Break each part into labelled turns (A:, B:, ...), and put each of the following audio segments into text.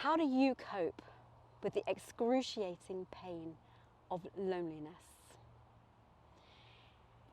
A: How do you cope with the excruciating pain of loneliness?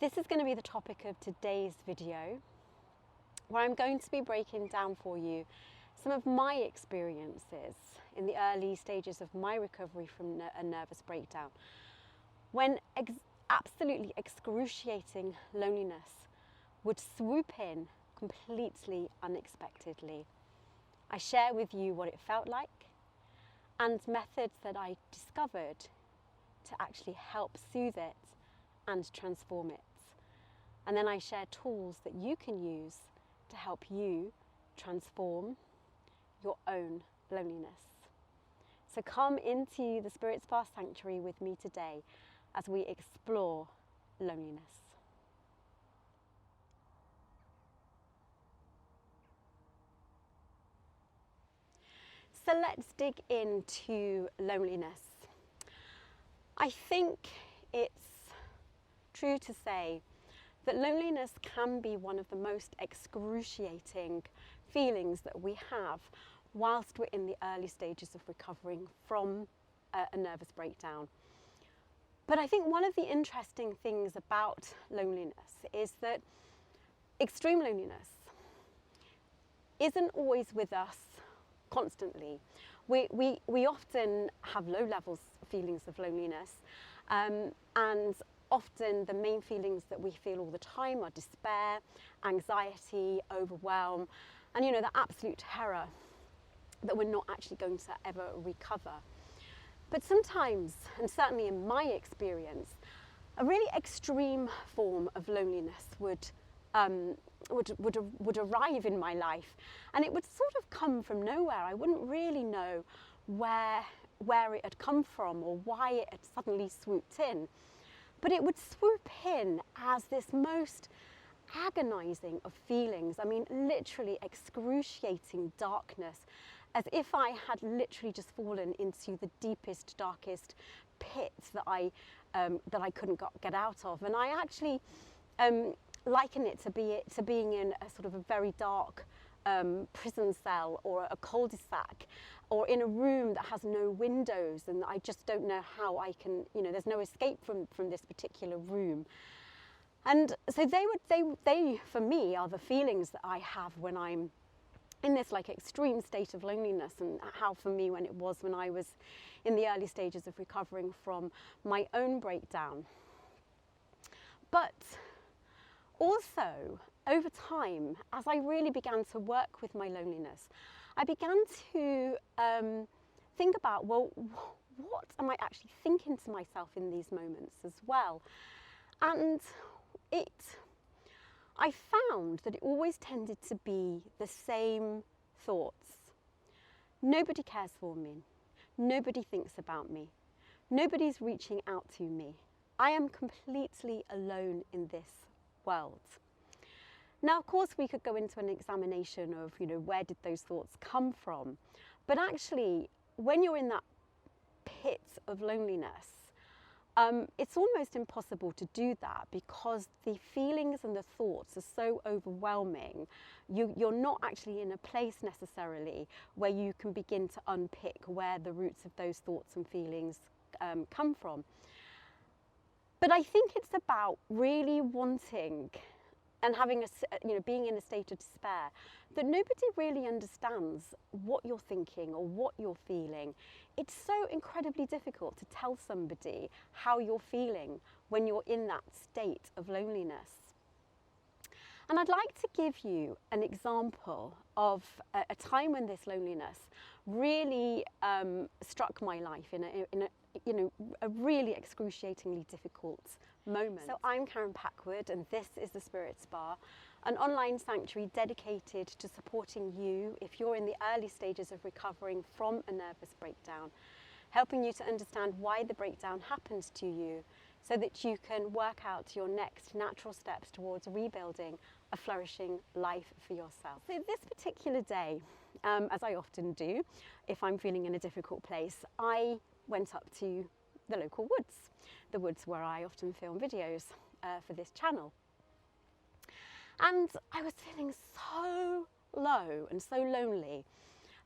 A: This is going to be the topic of today's video, where I'm going to be breaking down for you some of my experiences in the early stages of my recovery from a nervous breakdown, when absolutely excruciating loneliness would swoop in completely unexpectedly. I share with you what it felt like and methods that I discovered to actually help soothe it and transform it. And then I share tools that you can use to help you transform your own loneliness. So come into the Spirit Spa Sanctuary with me today as we explore loneliness. So let's dig into loneliness. I think it's true to say that loneliness can be one of the most excruciating feelings that we have whilst we're in the early stages of recovering from a nervous breakdown. But I think one of the interesting things about loneliness is that extreme loneliness isn't always with us constantly. We often have low levels feelings of loneliness, and often the main feelings that we feel all the time are despair, anxiety, overwhelm, and the absolute terror that we're not actually going to ever recover. But sometimes, and certainly in my experience, a really extreme form of loneliness would arrive in my life, and it would sort of come from nowhere. I wouldn't really know where it had come from or why it had suddenly swooped in, but it would swoop in as this most agonizing of feelings. I mean, literally excruciating darkness, as if I had literally just fallen into the deepest, darkest pit that I couldn't get out of. And I actually liken it to being in a sort of a very dark prison cell or a cul-de-sac, or in a room that has no windows, and I just don't know how I can, there's no escape from this particular room. And so they for me are the feelings that I have when I'm in this extreme state of loneliness, and how for me when I was in the early stages of recovering from my own breakdown. But also, over time, as I really began to work with my loneliness, I began to think about, well, what am I actually thinking to myself in these moments as well? And I found that it always tended to be the same thoughts. Nobody cares for me. Nobody thinks about me. Nobody's reaching out to me. I am completely alone in this world. Now, of course, we could go into an examination of, where did those thoughts come from? But actually, when you're in that pit of loneliness, it's almost impossible to do that, because the feelings and the thoughts are so overwhelming. You're not actually in a place necessarily where you can begin to unpick where the roots of those thoughts and feelings come from. But I think it's about really wanting and having being in a state of despair, that nobody really understands what you're thinking or what you're feeling. It's so incredibly difficult to tell somebody how you're feeling when you're in that state of loneliness. And I'd like to give you an example of a time when this loneliness really struck my life in a really excruciatingly difficult moment. So I'm Karen Packwood, and this is the Spirit Spa, an online sanctuary dedicated to supporting you if you're in the early stages of recovering from a nervous breakdown, helping you to understand why the breakdown happened to you, so that you can work out your next natural steps towards rebuilding a flourishing life for yourself. So this particular day, as I often do if I'm feeling in a difficult place, I went up to the local woods, the woods where I often film videos for this channel. And I was feeling so low and so lonely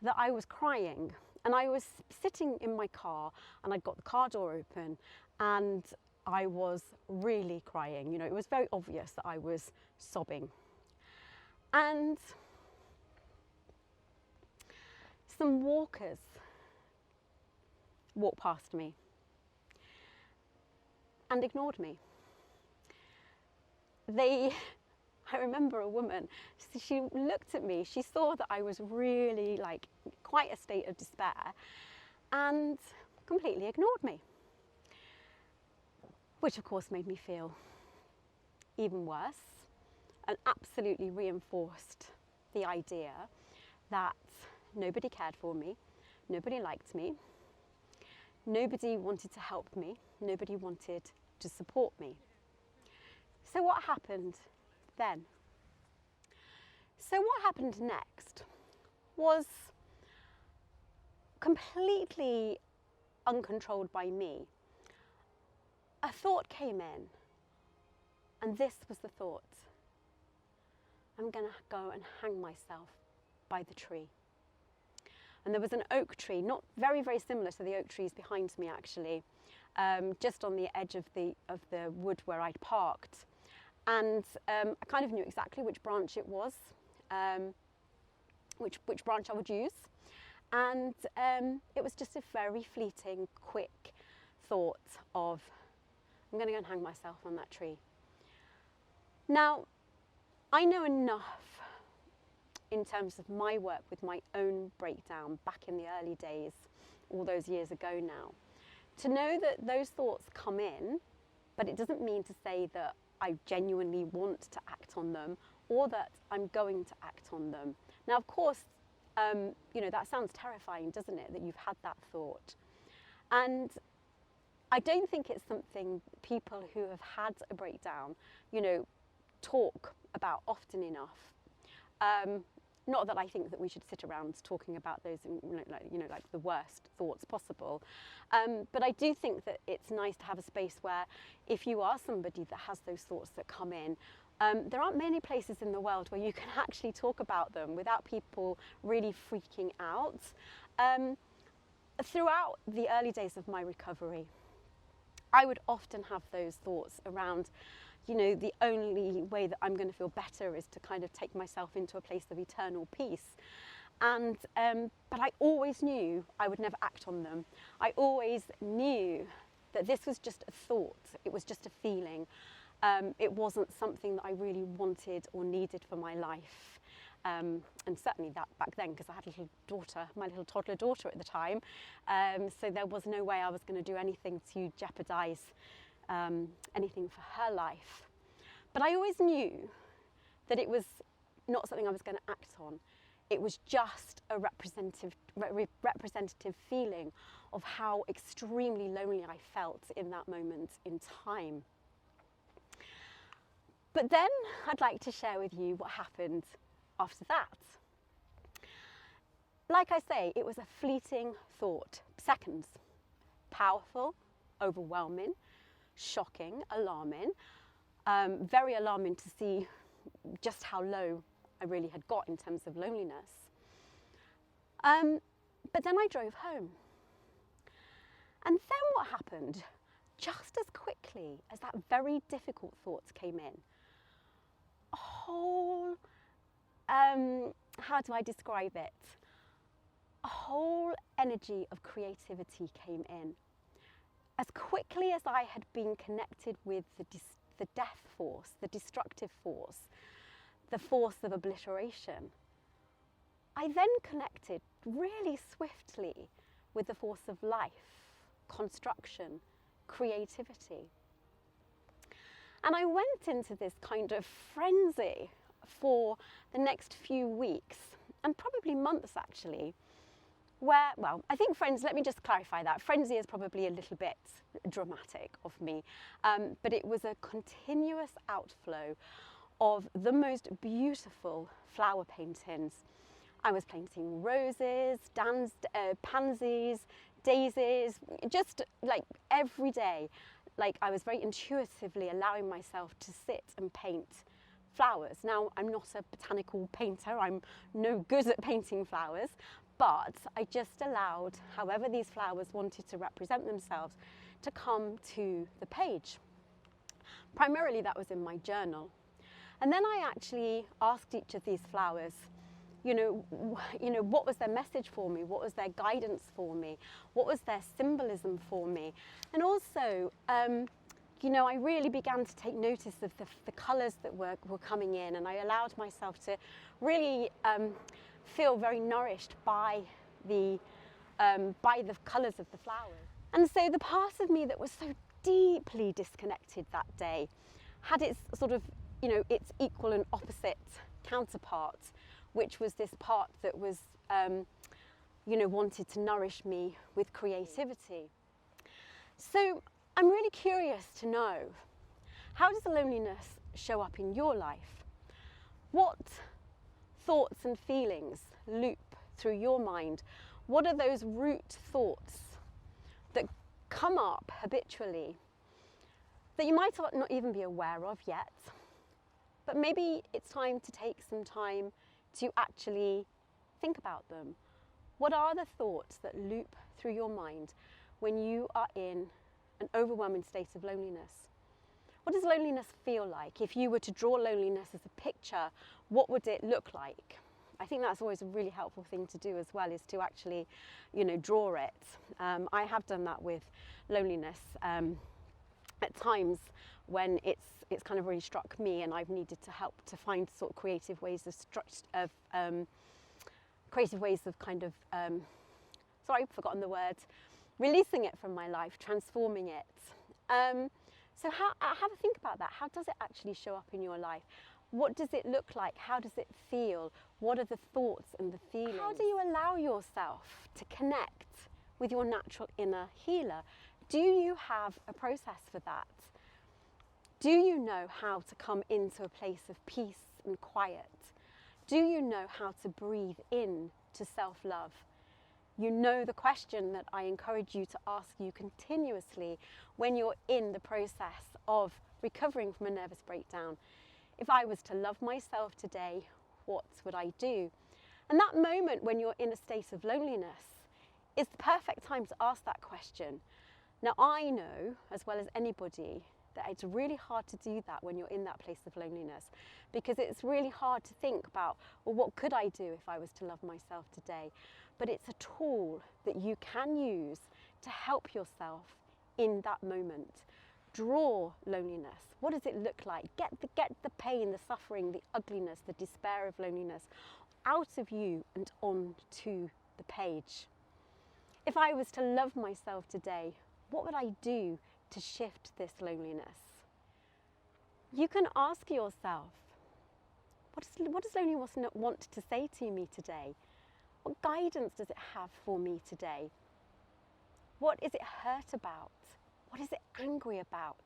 A: that I was crying And I was sitting in my car and I'd got the car door open and I was really crying. You know, it was very obvious that I was sobbing. And some walkers walked past me and ignored me. I remember a woman, she looked at me, she saw that I was really like quite a state of despair and completely ignored me, which of course made me feel even worse and absolutely reinforced the idea that nobody cared for me, nobody liked me, nobody wanted to help me, nobody wanted to support me. So what happened then? So what happened next was completely uncontrolled by me. A thought came in, and this was the thought: I'm going to go and hang myself by the tree. And there was an oak tree, not very, very similar to the oak trees behind me actually, just on the edge of the wood where I'd parked. And I kind of knew exactly which branch it was, which branch I would use. And it was just a very fleeting, quick thought of, I'm going to go and hang myself on that tree. Now, I know enough in terms of my work with my own breakdown back in the early days, all those years ago now, to know that those thoughts come in, but it doesn't mean to say that I genuinely want to act on them or that I'm going to act on them. Now, of course, you know, that sounds terrifying, doesn't it, that you've had that thought. And I don't think it's something people who have had a breakdown, you know, talk about often enough. Not that I think that we should sit around talking about those, like the worst thoughts possible. But I do think that it's nice to have a space where if you are somebody that has those thoughts that come in, there aren't many places in the world where you can actually talk about them without people really freaking out. Throughout the early days of my recovery, I would often have those thoughts around, you know, the only way that I'm going to feel better is to kind of take myself into a place of eternal peace. And but I always knew I would never act on them. I always knew that this was just a thought. It was just a feeling. It wasn't something that I really wanted or needed for my life. And certainly that back then, because I had a little daughter, my little toddler daughter at the time. So there was no way I was going to do anything to jeopardize anything for her life. But I always knew that it was not something I was going to act on. It was just a representative feeling of how extremely lonely I felt in that moment in time. But then I'd like to share with you what happened after that. Like I say, it was a fleeting thought, seconds. Powerful, overwhelming, shocking, alarming, very alarming to see just how low I really had got in terms of loneliness. But then I drove home. And then what happened? Just as quickly as that very difficult thought came in, a whole, how do I describe it? A whole energy of creativity came in. As quickly as I had been connected with the death force, the destructive force, the force of obliteration, I then connected really swiftly with the force of life, construction, creativity. And I went into this kind of frenzy for the next few weeks, and probably months actually, where, well, I think let me just clarify that. Frenzy is probably a little bit dramatic of me, but it was a continuous outflow of the most beautiful flower paintings. I was painting roses, pansies, daisies, just like every day. Like I was very intuitively allowing myself to sit and paint flowers. Now, I'm not a botanical painter, I'm no good at painting flowers, but I just allowed however these flowers wanted to represent themselves to come to the page. Primarily that was in my journal. And then I actually asked each of these flowers, what was their message for me? What was their guidance for me? What was their symbolism for me? And also, I really began to take notice of the colours that were coming in, and I allowed myself to really feel very nourished by the colours of the flowers. And so the part of me that was so deeply disconnected that day had its sort of, its equal and opposite counterpart, which was this part that was, wanted to nourish me with creativity. So I'm really curious to know, how does loneliness show up in your life? What thoughts and feelings loop through your mind? What are those root thoughts that come up habitually that you might not even be aware of yet? But maybe it's time to take some time to actually think about them. What are the thoughts that loop through your mind when you are in an overwhelming state of loneliness? What does loneliness feel like? If you were to draw loneliness as a picture, what would it look like? I think that's always a really helpful thing to do as well, is to actually, draw it. I have done that with loneliness at times when it's kind of really struck me, and I've needed to help to find sort of creative ways of sorry, I've forgotten the word, releasing it from my life, transforming it. So have a think about that. How does it actually show up in your life? What does it look like? How does it feel? What are the thoughts and the feelings? How do you allow yourself to connect with your natural inner healer? Do you have a process for that? Do you know how to come into a place of peace and quiet? Do you know how to breathe in to self-love? You know the question that I encourage you to ask you continuously when you're in the process of recovering from a nervous breakdown. If I was to love myself today, what would I do? And that moment when you're in a state of loneliness is the perfect time to ask that question. Now, I know, as well as anybody, that it's really hard to do that when you're in that place of loneliness, because it's really hard to think about, well, what could I do if I was to love myself today? But it's a tool that you can use to help yourself in that moment. Draw loneliness. What does it look like? Get the pain, the suffering, the ugliness, the despair of loneliness out of you and onto the page. If I was to love myself today, what would I do to shift this loneliness? You can ask yourself, what does loneliness want to say to me today? What guidance does it have for me today? What is it hurt about? What is it angry about?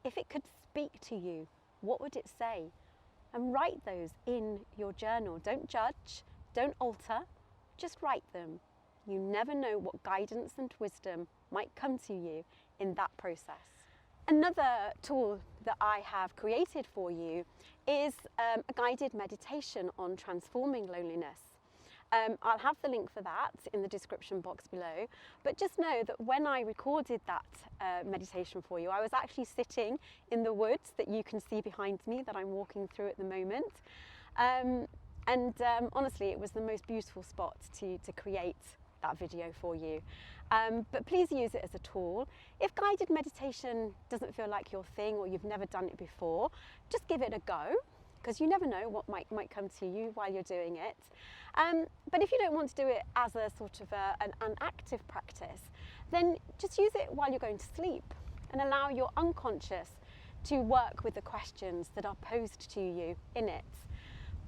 A: If it could speak to you, what would it say? And write those in your journal. Don't judge, don't alter, just write them. You never know what guidance and wisdom might come to you in that process. Another tool that I have created for you is a guided meditation on transforming loneliness. I'll have the link for that in the description box below, but just know that when I recorded that meditation for you, I was actually sitting in the woods that you can see behind me that I'm walking through at the moment. Honestly, it was the most beautiful spot to create that video for you. But please use it as a tool. If guided meditation doesn't feel like your thing, or you've never done it before, just give it a go, because you never know what might come to you while you're doing it. But if you don't want to do it as a sort of an active practice, then just use it while you're going to sleep and allow your unconscious to work with the questions that are posed to you in it.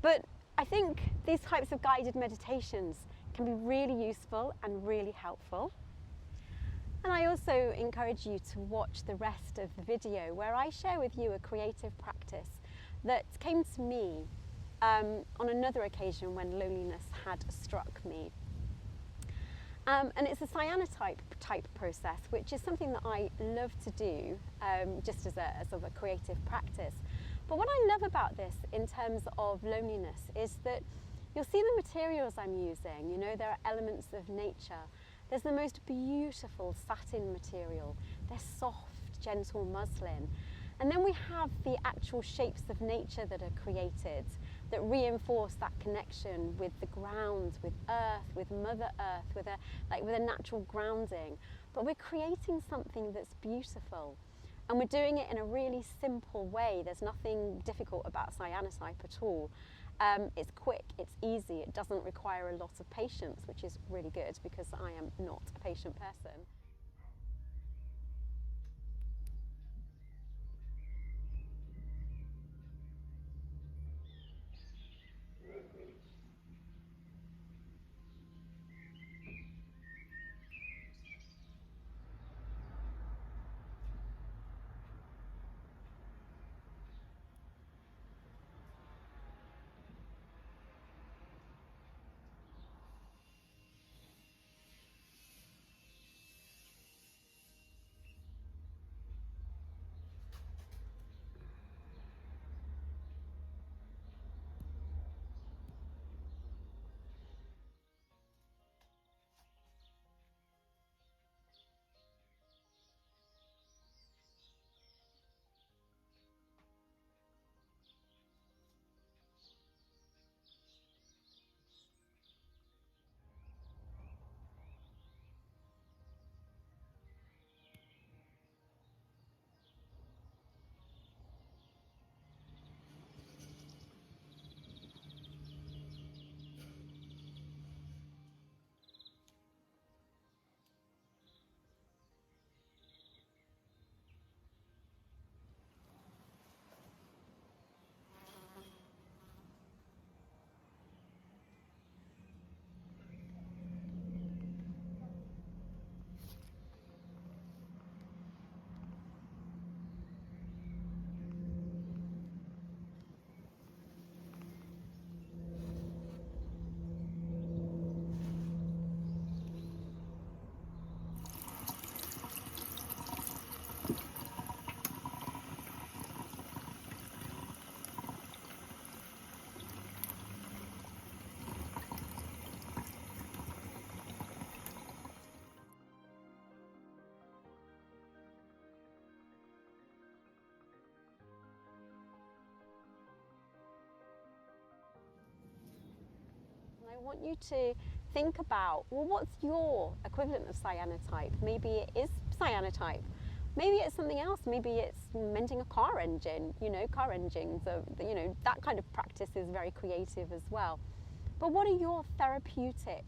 A: But I think these types of guided meditations can be really useful and really helpful. And I also encourage you to watch the rest of the video, where I share with you a creative practice that came to me on another occasion when loneliness had struck me. And it's a cyanotype type process, which is something that I love to do just as a sort of a creative practice. But what I love about this in terms of loneliness is that You'll see the materials I'm using. You know, there are elements of nature. There's the most beautiful satin material. They're soft, gentle muslin. And then we have the actual shapes of nature that are created that reinforce that connection with the ground, with earth, with Mother Earth, with a natural grounding. But we're creating something that's beautiful. And we're doing it in a really simple way. There's nothing difficult about cyanotype at all. It's quick, it's easy, it doesn't require a lot of patience, which is really good because I am not a patient person. I want you to think about, well, what's your equivalent of cyanotype? Maybe it is cyanotype. Maybe it's something else. Maybe it's mending a car engine. You know, car engines are, you know, that kind of practice is very creative as well. But what are your therapeutic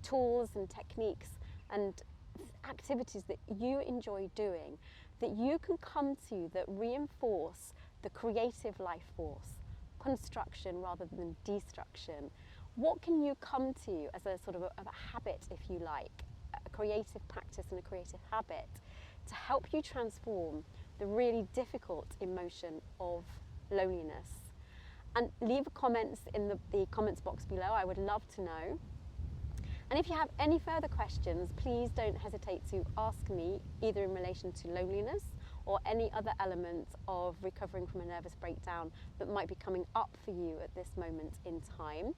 A: tools and techniques and activities that you enjoy doing, that you can come to, that reinforce the creative life force, construction rather than destruction? What can you come to as a sort of a habit, if you like, a creative practice and a creative habit to help you transform the really difficult emotion of loneliness? And leave comments in the comments box below. I would love to know. And if you have any further questions, please don't hesitate to ask me, either in relation to loneliness or any other elements of recovering from a nervous breakdown that might be coming up for you at this moment in time.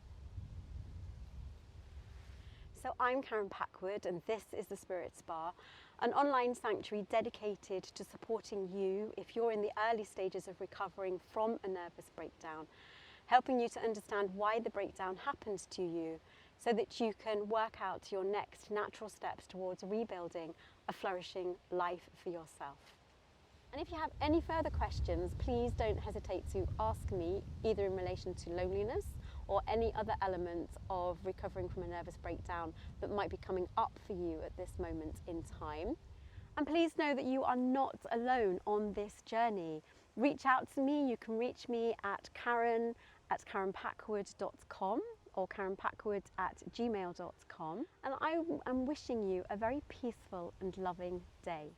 A: So I'm Karen Packwood, and this is the Spirit Spa, an online sanctuary dedicated to supporting you if you're in the early stages of recovering from a nervous breakdown, helping you to understand why the breakdown happened to you so that you can work out your next natural steps towards rebuilding a flourishing life for yourself. And if you have any further questions, please don't hesitate to ask me, either in relation to loneliness or any other elements of recovering from a nervous breakdown that might be coming up for you at this moment in time. And please know that you are not alone on this journey. Reach out to me. You can reach me at karen@karenpackwood.com or karenpackwood@gmail.com. And I am wishing you a very peaceful and loving day.